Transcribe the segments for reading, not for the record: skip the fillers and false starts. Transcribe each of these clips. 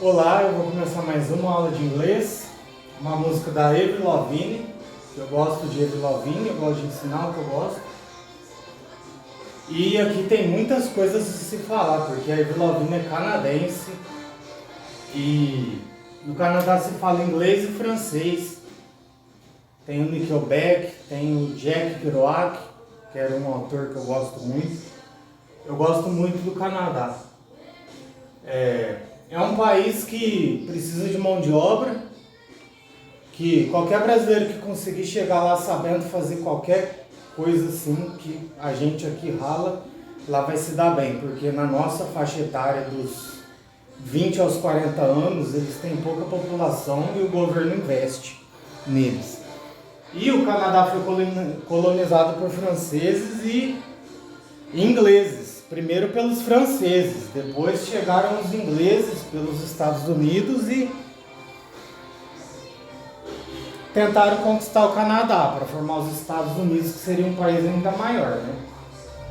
Olá, eu vou começar mais uma aula de inglês, uma música da Avril Lavigne, que eu gosto de Avril Lavigne, eu gosto de ensinar o que eu gosto. E aqui tem muitas coisas a se falar, porque a Avril Lavigne é canadense e no Canadá se fala inglês e francês. Tem o Nickelback, tem o Jack Kerouac, que era um autor que eu gosto muito. Eu gosto muito do Canadá. É um país que precisa de mão de obra, que qualquer brasileiro que conseguir chegar lá sabendo fazer qualquer coisa assim, que a gente aqui rala, lá vai se dar bem, porque na nossa faixa etária dos 20 aos 40 anos, eles têm pouca população e o governo investe neles. E o Canadá foi colonizado por franceses e ingleses. Primeiro pelos franceses, depois chegaram os ingleses pelos Estados Unidos e tentaram conquistar o Canadá para formar os Estados Unidos, que seria um país ainda maior, né?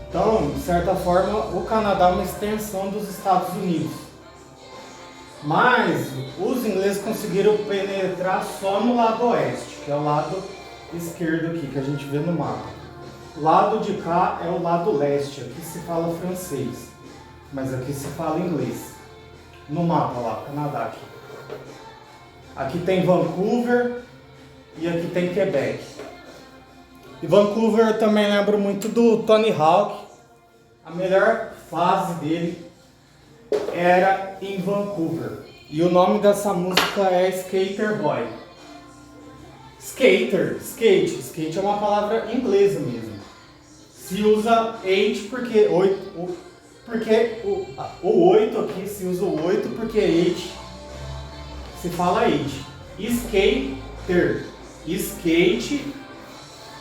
Então, de certa forma, o Canadá é uma extensão dos Estados Unidos. Mas os ingleses conseguiram penetrar só no lado oeste, que é o lado esquerdo aqui, que a gente vê no mapa. O lado de cá é o lado leste, aqui se fala francês, mas aqui se fala inglês. No mapa lá, Canadá aqui. Aqui tem Vancouver e aqui tem Quebec. E Vancouver eu também lembro muito do Tony Hawk. A melhor fase dele era em Vancouver. E o nome dessa música é Skater Boy. Skate é uma palavra inglesa mesmo. Se usa 8 porque o 8 aqui se usa o 8 porque 8 se fala 8. Skater. Skate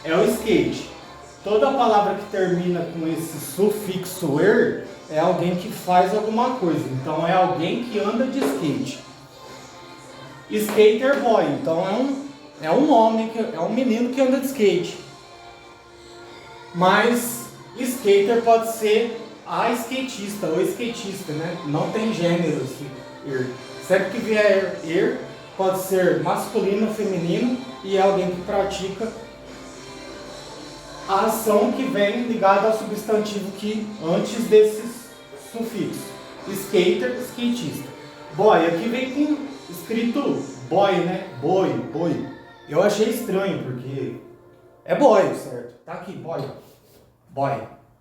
é o skate. Toda palavra que termina com esse sufixo er é alguém que faz alguma coisa. Então é alguém que anda de skate. Skater boy, então é um homem, é um menino que anda de skate. Mas skater pode ser a skatista ou skatista, né? Não tem gênero esse er. Sempre que vier er, pode ser masculino ou feminino e é alguém que pratica a ação que vem ligada ao substantivo que antes desses sufixos. Skater, skatista. Boy, aqui vem com escrito boy, né? Boy. Eu achei estranho porque é boy, certo? Tá aqui, boy.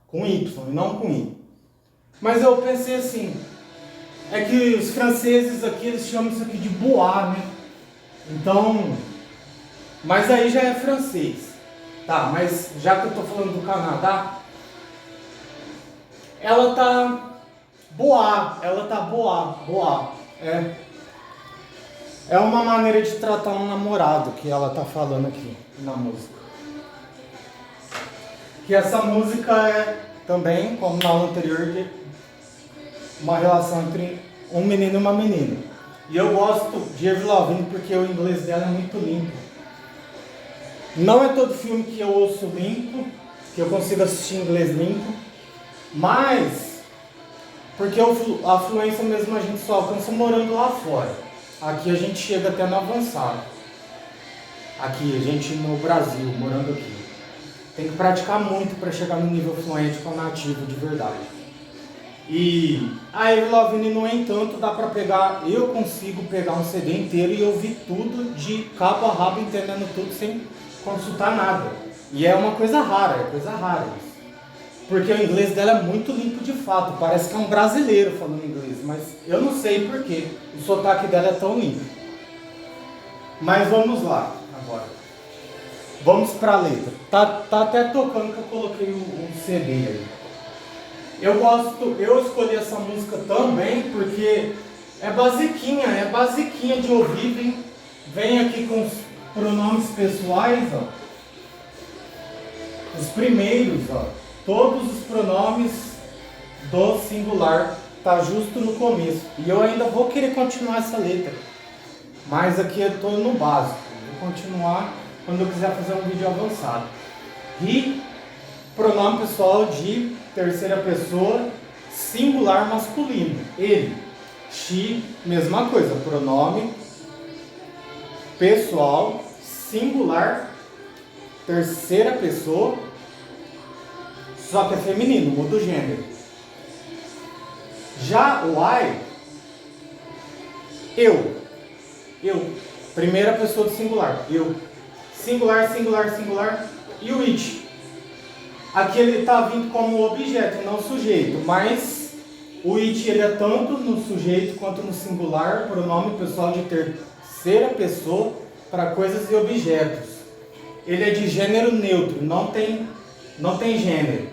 Com Y e não com I. Mas eu pensei assim, é que os franceses aqui, eles chamam isso aqui de bois, né? Então, mas aí já é francês. Tá, mas já que eu tô falando do Canadá, ela tá bois. É uma maneira de tratar um namorado que ela tá falando aqui na música. Que essa música é também, como na aula anterior, de uma relação entre um menino e uma menina. E eu gosto de Avril Lavigne porque o inglês dela é muito limpo. Não é todo filme que eu ouço limpo, que eu consigo assistir em inglês limpo, mas porque a fluência mesmo a gente só alcança morando lá fora. Aqui a gente chega até no avançado. Aqui, a gente no Brasil, morando aqui. Tem que praticar muito para chegar no nível fluente com nativo de verdade. E a Avril Lavigne, no entanto, dá para pegar, eu consigo pegar um CD inteiro e ouvir tudo de cabo a rabo, entendendo tudo sem consultar nada. E é uma coisa rara, isso. Porque o inglês dela é muito limpo de fato, parece que é um brasileiro falando inglês, mas eu não sei porquê, o sotaque dela é tão limpo. Mas vamos lá, agora. Vamos para a letra. Tá até tocando que eu coloquei um CD aí. Eu escolhi essa música também porque é basiquinha de ouvir, vem aqui com os pronomes pessoais, ó. Os primeiros, ó. Todos os pronomes do singular tá justo no começo. E eu ainda vou querer continuar essa letra. Mas aqui eu tô no básico. Vou continuar quando eu quiser fazer um vídeo avançado. He, pronome pessoal de terceira pessoa, singular masculino. Ele. She, mesma coisa, pronome pessoal, singular, terceira pessoa, só que é feminino, muda o gênero. Já o I, eu, primeira pessoa do singular, eu, singular, singular, singular, e o it. Aqui ele está vindo como objeto, não sujeito, mas o it ele é tanto no sujeito quanto no singular, pronome pessoal de terceira pessoa para coisas e objetos. Ele é de gênero neutro, não tem gênero.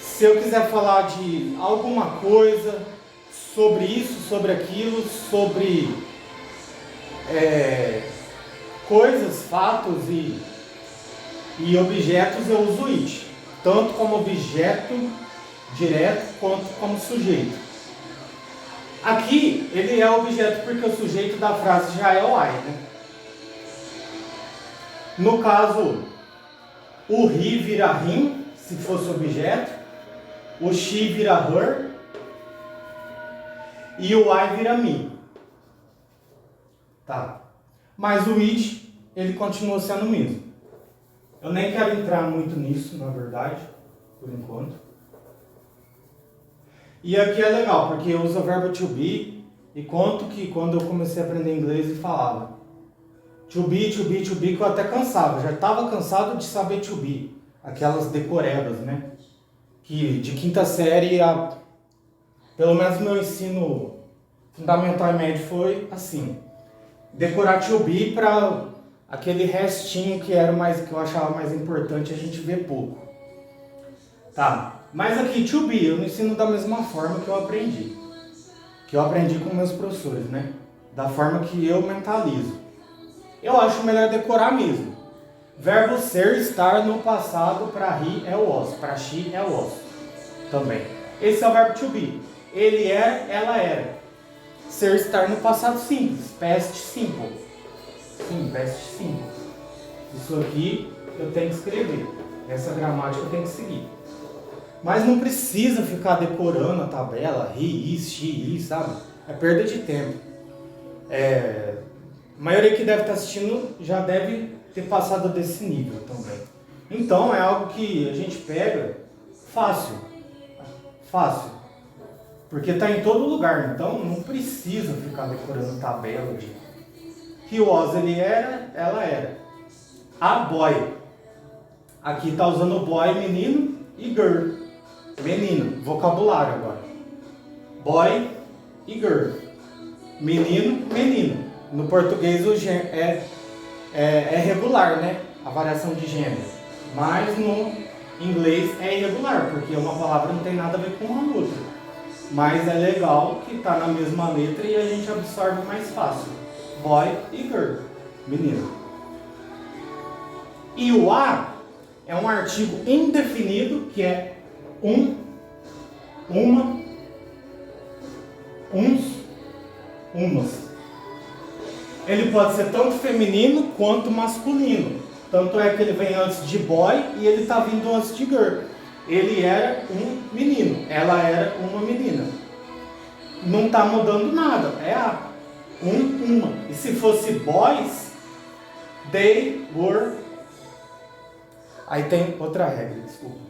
Se eu quiser falar de alguma coisa, sobre isso, sobre aquilo, sobre coisas, fatos e objetos, eu uso it, tanto como objeto direto quanto como sujeito. Aqui ele é objeto porque o sujeito da frase já é o I, né? No caso, o he vira him, se fosse objeto, o she vira her e o I vira me. Tá. Mas o it, ele continua sendo o mesmo. Eu nem quero entrar muito nisso, na verdade, por enquanto. E aqui é legal, porque usa o verbo to be, e conto que quando eu comecei a aprender inglês e falava to be, que eu até cansava, já estava cansado de saber to be, aquelas decorebas, né? Que de quinta série, pelo menos meu ensino fundamental e médio foi assim, decorar to be para aquele restinho que eu achava mais importante, a gente vê pouco. Tá, mas aqui to be eu não ensino da mesma forma que eu aprendi com meus professores, né? Da forma que eu mentalizo. Eu acho melhor decorar mesmo. Verbo ser, estar no passado, para he é o was, para she é o was também. Esse é o verbo to be. Ele era, ela era. Ser, estar no passado simples, past simple. Sim, past simple. Isso aqui eu tenho que escrever. Essa gramática eu tenho que seguir. Mas não precisa ficar decorando a tabela, he is, she is, sabe? É perda de tempo. A maioria que deve estar assistindo já deve ter passado desse nível também. Então é algo que a gente pega fácil. Porque está em todo lugar, então não precisa ficar decorando tabela de he was, ele era, ela era. A boy. Aqui está usando boy, menino, e girl. Menino, vocabulário agora. Boy e girl. Menino, menino. No português o gênero é regular, né? A variação de gênero. Mas no inglês é irregular, porque uma palavra não tem nada a ver com a outra. Mas é legal que está na mesma letra e a gente absorve mais fácil. Boy e girl. Menino. E o a é um artigo indefinido, que é uma, uns, umas. Ele pode ser tanto feminino quanto masculino. Tanto é que ele vem antes de boy e ele está vindo antes de girl. Ele era um menino, ela era uma menina. Não está mudando nada, é uma. E se fosse boys, they were. Aí tem outra regra, desculpa.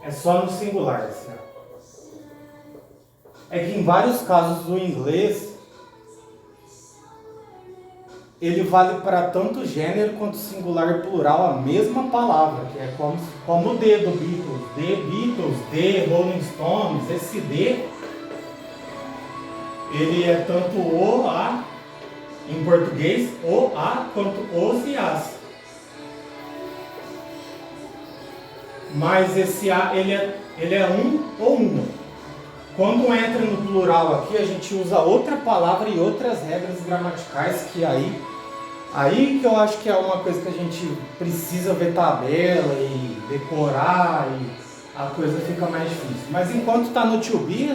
É só no singular, assim. É que em vários casos do inglês, ele vale para tanto gênero quanto singular e plural a mesma palavra, que é como o D do Beatles, D, Rolling Stones. Esse D, ele é tanto o, a, em português, o, a, quanto os e as. Mas esse a, ele é um ou uma. Quando entra no plural aqui, a gente usa outra palavra e outras regras gramaticais que aí que eu acho que é uma coisa que a gente precisa ver tabela e decorar e a coisa fica mais difícil. Mas enquanto está no to be,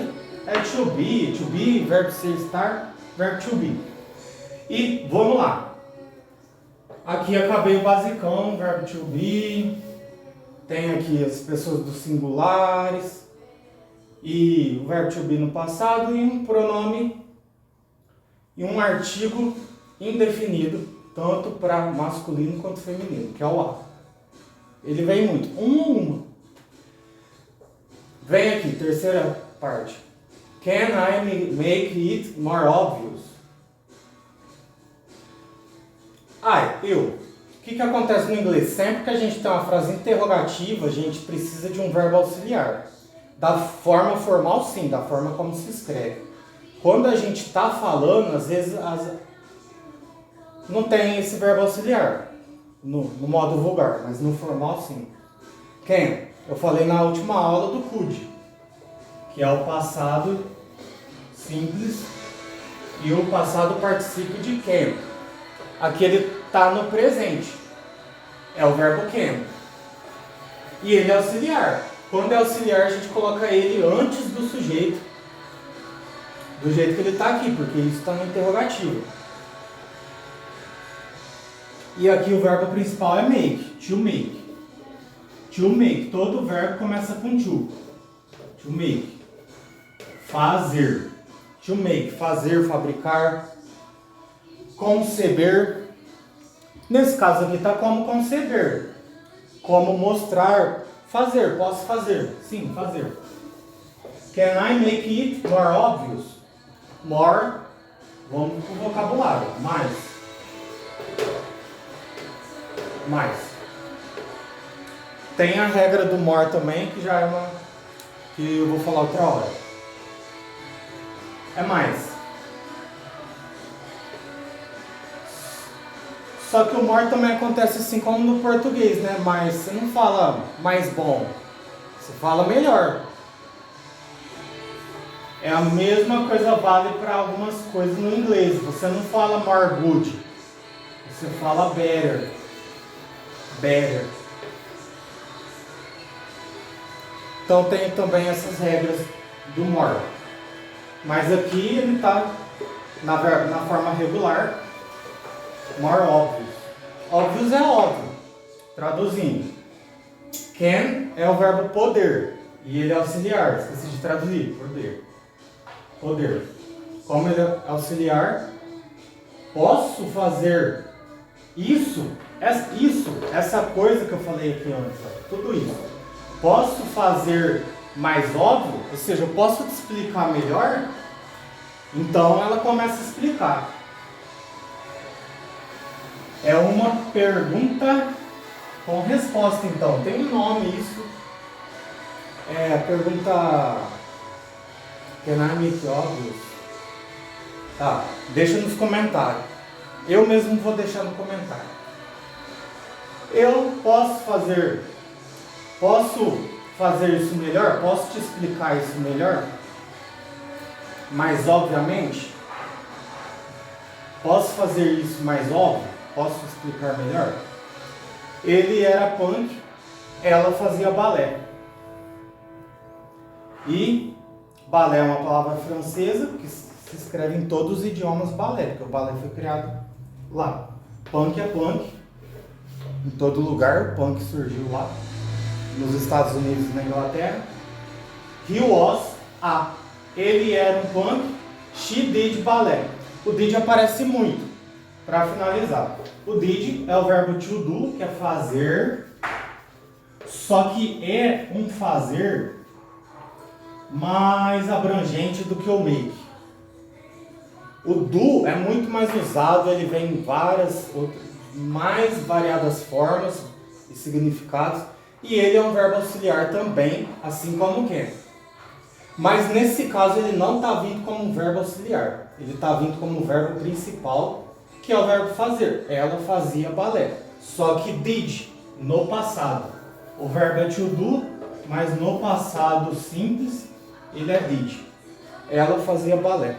é to be, verbo ser, estar, verbo to be. E vamos lá. Aqui acabei o basicão, verbo to be. Tem aqui as pessoas dos singulares. e o verbo to be no passado e um pronome e um artigo indefinido, tanto para masculino quanto feminino, que é o a. Ele vem muito, um ou uma. Vem aqui, terceira parte. Can I make it more obvious? Eu. O que acontece no inglês? Sempre que a gente tem uma frase interrogativa, a gente precisa de um verbo auxiliar. Da forma formal, sim, da forma como se escreve. Quando a gente está falando, às vezes não tem esse verbo auxiliar, no modo vulgar, mas no formal, sim. Can, eu falei na última aula do could, que é o passado simples e o passado particípio de can. Aqui ele está no presente, é o verbo can. E ele é auxiliar. Quando é auxiliar, a gente coloca ele antes do sujeito, do jeito que ele está aqui, porque isso está no interrogativo. E aqui o verbo principal é make, to make. To make, todo verbo começa com to. To make. Fazer. To make, fazer, fabricar. Conceber. Nesse caso aqui está como conceber. Como mostrar. Fazer, posso fazer. Sim, fazer. Can I make it more obvious? More, vamos para o vocabulário. Mais. Tem a regra do more também, que já é uma que eu vou falar outra hora. É mais. Só que o more também acontece assim como no português, né? Mas você não fala mais bom, você fala melhor. É a mesma coisa vale para algumas coisas no inglês. Você não fala more good, você fala better. Better. Então tem também essas regras do more. Mas aqui ele está na forma regular. More obvious. Obvious é óbvio. Traduzindo. Can é o verbo poder. E ele é auxiliar. Esqueci de traduzir. Poder. Como ele é auxiliar, posso fazer isso, essa coisa que eu falei aqui antes. Tudo isso. Posso fazer mais óbvio? Ou seja, eu posso te explicar melhor? Então ela começa a explicar. É uma pergunta com resposta, então. Tem um nome isso. É a pergunta... Can I make obvious? Tá, deixa nos comentários. Eu mesmo vou deixar no comentário. Eu posso fazer isso melhor? Posso te explicar isso melhor? Mais obviamente? Posso fazer isso mais óbvio? Posso explicar melhor? Ele era punk, ela fazia balé. E balé é uma palavra francesa que se escreve em todos os idiomas balé, porque o balé foi criado lá. Punk é punk, em todo lugar, o punk surgiu lá, nos Estados Unidos e na Inglaterra. He was a, ele era um punk, she did balé. O did aparece muito, para finalizar. O did é o verbo to do, que é fazer, só que é um fazer mais abrangente do que o make. O do é muito mais usado, ele vem em várias outras, mais variadas formas e significados, e ele é um verbo auxiliar também, assim como o can. Mas nesse caso ele não está vindo como um verbo auxiliar, ele está vindo como um verbo principal, que é o verbo fazer. Ela fazia balé, só que did, no passado. O verbo é to do, mas no passado simples ele é did. Ela fazia balé.